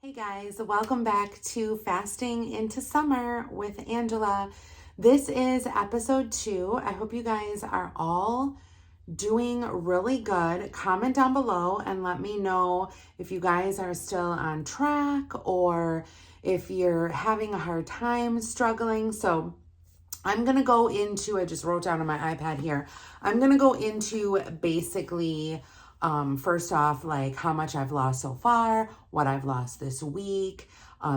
Hey guys, welcome back to Fasting into Summer with Angela. This is episode 2. I hope you guys are all doing really good. Comment down below and let me know if you guys are still on track or if you're having a hard time struggling. So I'm going to go into, I just wrote down on my iPad here, I'm going to go into basically first off, like how much I've lost so far, what I've lost this week.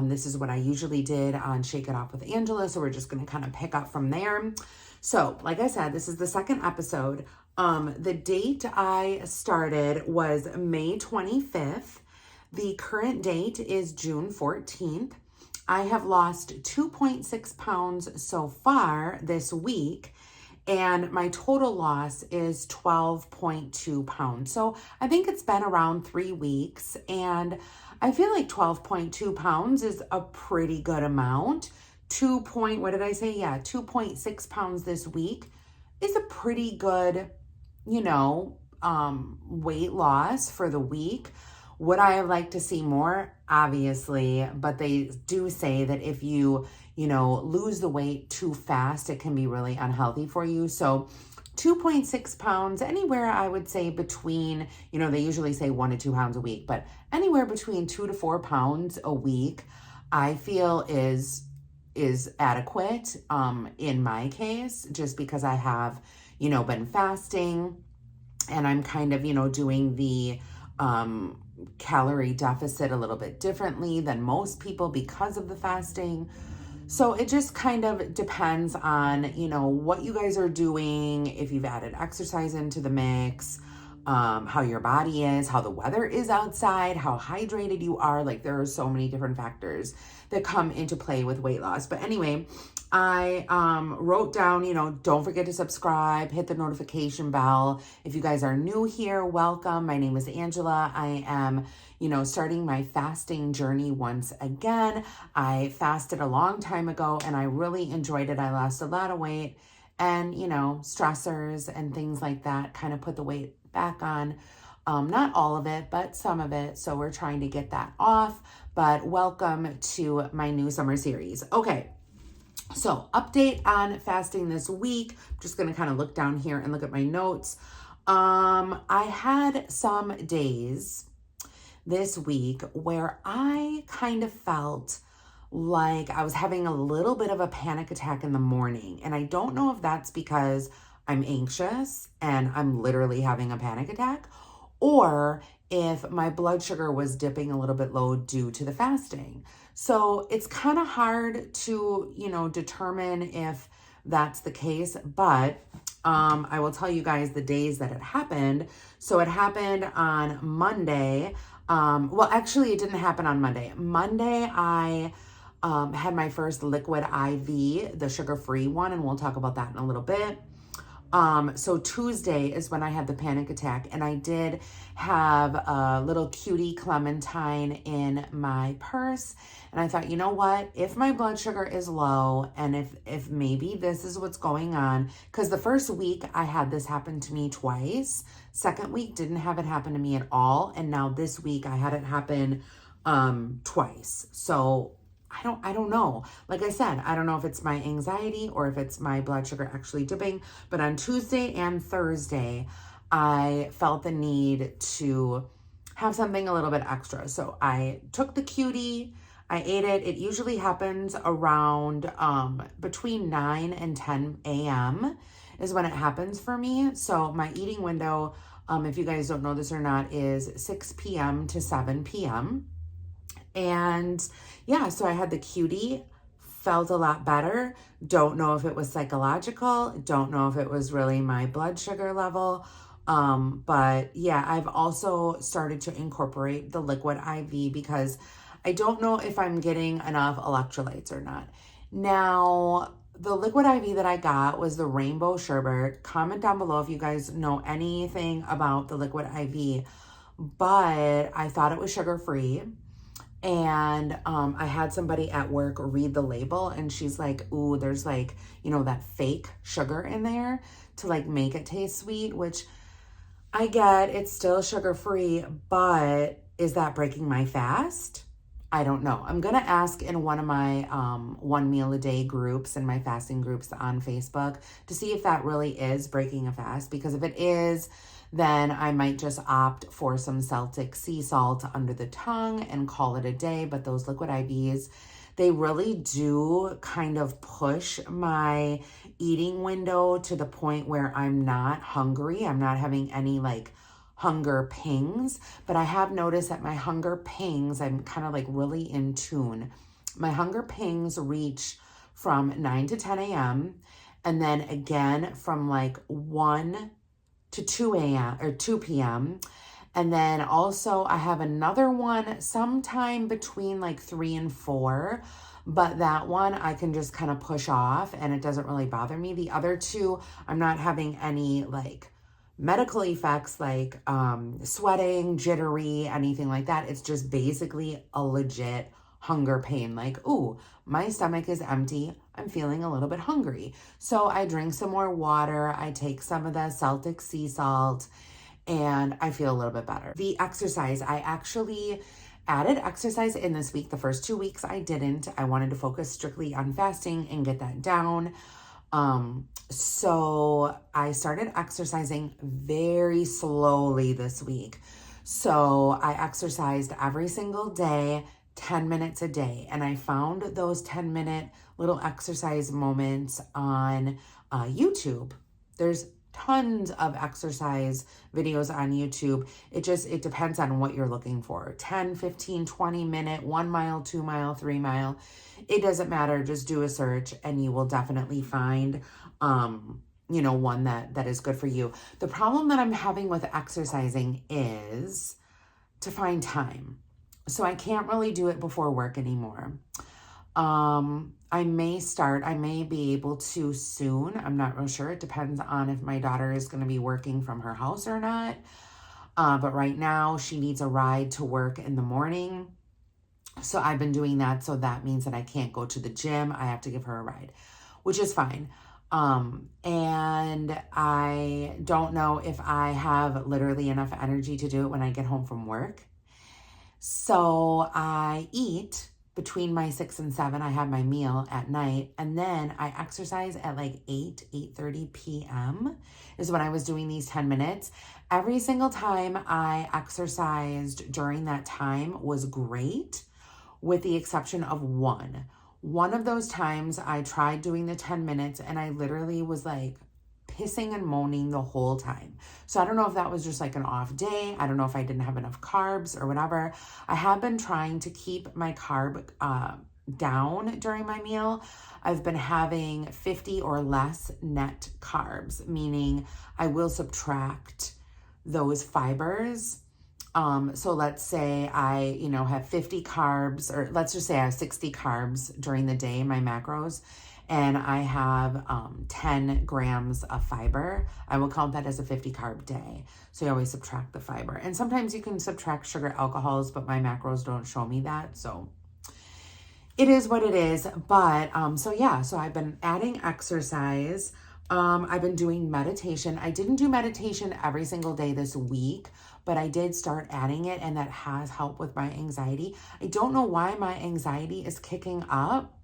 This is what I usually did on Shake It Off with Angela. So we're just going to kind of pick up from there. So like I said, this is the second episode. The date I started was May 25th. The current date is June 14th. I have lost 2.6 pounds so far this week, and my total loss is 12.2 pounds. So I think it's been around 3 weeks, and I feel like 12.2 pounds is a pretty good amount. 2.6 pounds this week is a pretty good, weight loss for the week. Would I have liked to see more? Obviously, but they do say that if you, lose the weight too fast, it can be really unhealthy for you. So 2.6 pounds, anywhere I would say between, they usually say 1 to 2 pounds a week, but anywhere between 2 to 4 pounds a week, I feel is adequate in my case, just because I have, been fasting and I'm kind of, doing the calorie deficit a little bit differently than most people because of the fasting. So it just kind of depends on, what you guys are doing, if you've added exercise into the mix, how your body is, how the weather is outside, how hydrated you are. Like there are so many different factors that come into play with weight loss. But anyway, I wrote down, don't forget to subscribe, hit the notification bell. If you guys are new here, welcome. My name is Angela. I am, starting my fasting journey once again. I fasted a long time ago and I really enjoyed it. I lost a lot of weight and, stressors and things like that kind of put the weight back on. Not all of it, but some of it. So we're trying to get that off, but welcome to my new summer series. Okay. So update on fasting this week. I'm just going to kind of look down here and look at my notes. I had some days this week where I kind of felt like I was having a little bit of a panic attack in the morning. And I don't know if that's because I'm anxious and I'm literally having a panic attack, or if my blood sugar was dipping a little bit low due to the fasting. So it's kind of hard to, determine if that's the case, but I will tell you guys the days that it happened. So it happened on Monday. Well, actually it didn't happen on Monday. Monday, I had my first liquid IV, the sugar-free one, and we'll talk about that in a little bit. So Tuesday is when I had the panic attack, and I did have a little cutie clementine in my purse. And I thought, you know what, if my blood sugar is low and if maybe this is what's going on, because the first week I had this happen to me twice. Second week didn't have it happen to me at all. And now this week I had it happen, twice. So I don't know. Like I said, I don't know if it's my anxiety or if it's my blood sugar actually dipping, but on Tuesday and Thursday, I felt the need to have something a little bit extra. So I took the cutie, I ate it. It usually happens around between 9 and 10 a.m. is when it happens for me. So my eating window, if you guys don't know this or not, is 6 p.m. to 7 p.m. And yeah, so I had the cutie, felt a lot better. Don't know if it was psychological. Don't know if it was really my blood sugar level. But yeah, I've also started to incorporate the liquid IV because I don't know if I'm getting enough electrolytes or not. Now, the liquid IV that I got was the rainbow sherbet. Comment down below if you guys know anything about the liquid IV, but I thought it was sugar-free. And I had somebody at work read the label and she's like, ooh, there's like, that fake sugar in there to like make it taste sweet, which I get, it's still sugar-free, but is that breaking my fast? I don't know. I'm going to ask in one of my one meal a day groups and my fasting groups on Facebook to see if that really is breaking a fast. Because if it is, then I might just opt for some Celtic sea salt under the tongue and call it a day. But those liquid IVs, they really do kind of push my eating window to the point where I'm not hungry. I'm not having any like hunger pings, but I have noticed that my hunger pings, I'm kind of like really in tune. My hunger pings reach from 9 to 10 a.m. and then again from like 1 to 2 a.m. or 2 p.m. And then also I have another one sometime between like 3 and 4, but that one I can just kind of push off and it doesn't really bother me. The other two, I'm not having any like medical effects like sweating, jittery, anything like that. It's just basically a legit hunger pain. Like, ooh, my stomach is empty. I'm feeling a little bit hungry. So I drink some more water. I take some of the Celtic sea salt and I feel a little bit better. The exercise, I actually added exercise in this week. The first 2 weeks I didn't. I wanted to focus strictly on fasting and get that down. So I started exercising very slowly this week. So I exercised every single day, 10 minutes a day. And I found those 10-minute little exercise moments on YouTube. There's tons of exercise videos on YouTube. It depends on what you're looking for. 10, 15, 20 minute, 1 mile, 2 mile, 3 mile. It doesn't matter. Just do a search and you will definitely find, one that is good for you. The problem that I'm having with exercising is to find time. So I can't really do it before work anymore. I may be able to soon. I'm not real sure. It depends on if my daughter is going to be working from her house or not. But right now she needs a ride to work in the morning. So I've been doing that. So that means that I can't go to the gym. I have to give her a ride, which is fine. And I don't know if I have literally enough energy to do it when I get home from work. So I eat between my 6 and 7. I have my meal at night, and then I exercise at like 8:30 p.m. is when I was doing these 10 minutes. Every single time I exercised during that time was great, with the exception of one. One of those times I tried doing the 10 minutes and I literally was like pissing and moaning the whole time. So I don't know if that was just like an off day. I don't know if I didn't have enough carbs or whatever. I have been trying to keep my carb down during my meal. I've been having 50 or less net carbs, meaning I will subtract those fibers. So let's say I, have 50 carbs, or let's just say I have 60 carbs during the day, my macros, and I have 10 grams of fiber. I will count that as a 50 carb day. So you always subtract the fiber. And sometimes you can subtract sugar alcohols, but my macros don't show me that. So it is what it is. But so I've been adding exercise. I've been doing meditation. I didn't do meditation every single day this week, but I did start adding it, and that has helped with my anxiety. I don't know why my anxiety is kicking up.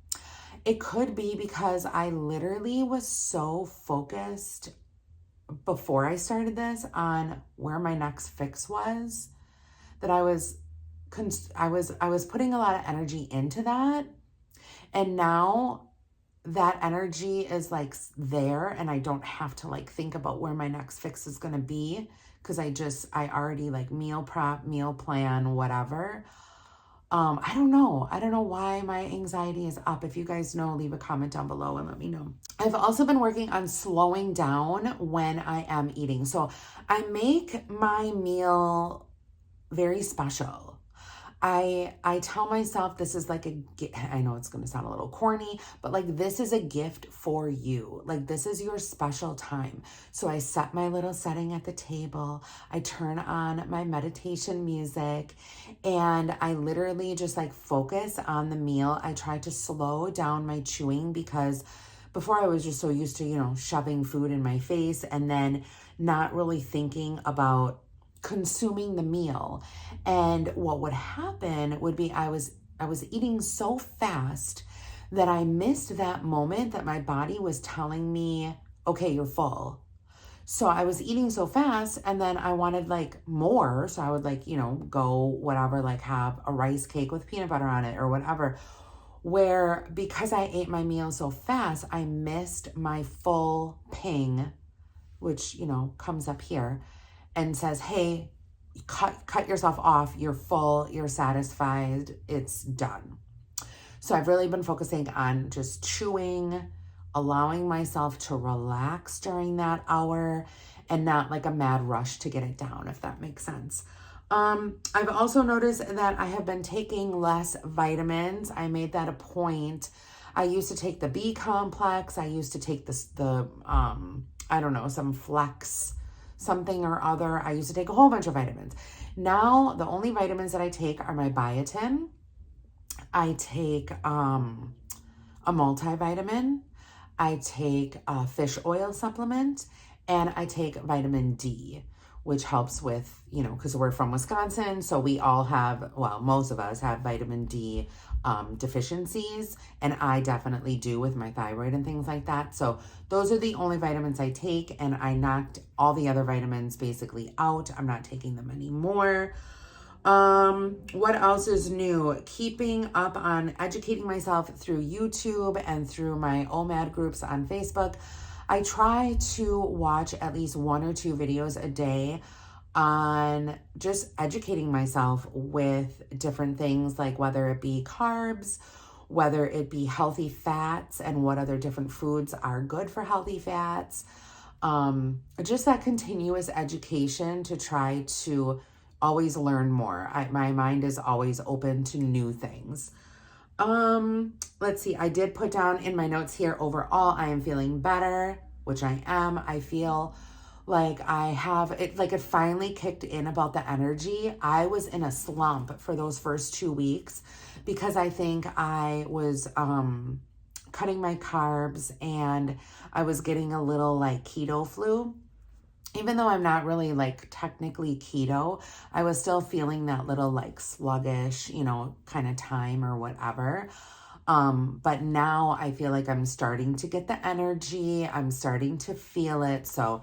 It could be because I literally was so focused before I started this on where my next fix was, that I was putting a lot of energy into that. And now that energy is like there, and I don't have to like think about where my next fix is going to be, because I already like meal prep, meal plan, whatever. I don't know why my anxiety is up. If you guys know, leave a comment down below and let me know. I've also been working on slowing down when I am eating. So I make my meal very special. I tell myself this is like I know it's going to sound a little corny, but like this is a gift for you. Like this is your special time. So I set my little setting at the table. I turn on my meditation music, and I literally just like focus on the meal. I try to slow down my chewing, because before I was just so used to, shoving food in my face and then not really thinking about consuming the meal. And what would happen would be I was I was eating so fast that I missed that moment that my body was telling me, okay, you're full. So I was eating so fast, and then I wanted like more. So I would like, go whatever, like have a rice cake with peanut butter on it or whatever. Where because I ate my meal so fast, I missed my full ping, which, comes up here and says, hey, cut yourself off. You're full, you're satisfied, it's done. So I've really been focusing on just chewing, allowing myself to relax during that hour and not like a mad rush to get it down, if that makes sense. I've also noticed that I have been taking less vitamins. I made that a point. I used to take the B complex. I used to take some flex, something or other. I used to take a whole bunch of vitamins. Now, the only vitamins that I take are my biotin. I take a multivitamin. I take a fish oil supplement, and I take vitamin D, which helps with, because we're from Wisconsin, so we all have, well, most of us have vitamin D deficiencies, and I definitely do with my thyroid and things like that. So those are the only vitamins I take, and I knocked all the other vitamins basically out. I'm not taking them anymore. What else is new? Keeping up on educating myself through YouTube and through my OMAD groups on Facebook. I try to watch at least 1 or 2 videos a day on just educating myself with different things, like whether it be carbs, whether it be healthy fats, and what other different foods are good for healthy fats. Just that continuous education to try to always learn more. My mind is always open to new things. Let's see. I did put down in my notes here, overall, I am feeling better, which I am. I feel like I have it, like it finally kicked in about the energy. I was in a slump for those first 2 weeks because I think I was, cutting my carbs and I was getting a little like keto flu. Even though I'm not really like technically keto, I was still feeling that little like sluggish, kind of time or whatever. But now I feel like I'm starting to get the energy. I'm starting to feel it. So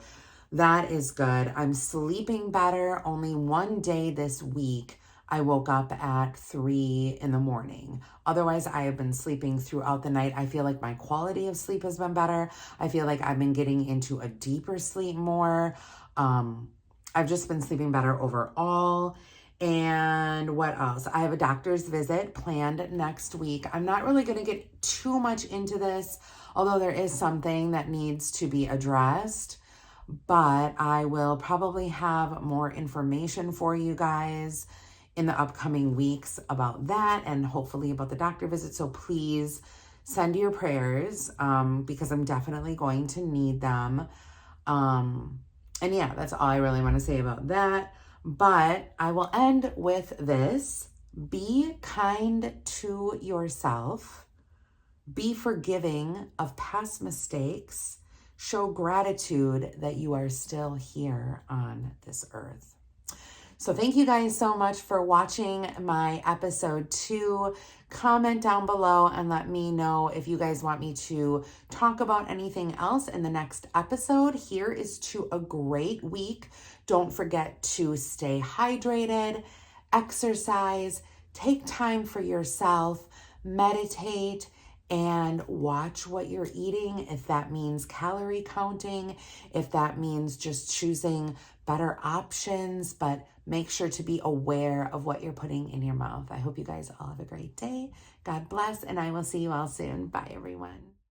that is good. I'm sleeping better. Only one day this week, I woke up at 3 in the morning. Otherwise, I have been sleeping throughout the night. I feel like my quality of sleep has been better. I feel like I've been getting into a deeper sleep more. I've just been sleeping better overall. And what else? I have a doctor's visit planned next week. I'm not really going to get too much into this, although there is something that needs to be addressed. But I will probably have more information for you guys in the upcoming weeks about that and hopefully about the doctor visit. So please send your prayers because I'm definitely going to need them. And yeah, that's all I really want to say about that. But I will end with this. Be kind to yourself. Be forgiving of past mistakes. Show gratitude that you are still here on this earth. So thank you guys so much for watching my episode 2. Comment down below and let me know if you guys want me to talk about anything else in the next episode. Here is to a great week. Don't forget to stay hydrated, exercise, take time for yourself, meditate, and watch what you're eating. If that means calorie counting, if that means just choosing better options, but make sure to be aware of what you're putting in your mouth. I hope you guys all have a great day. God bless, and I will see you all soon. Bye, everyone.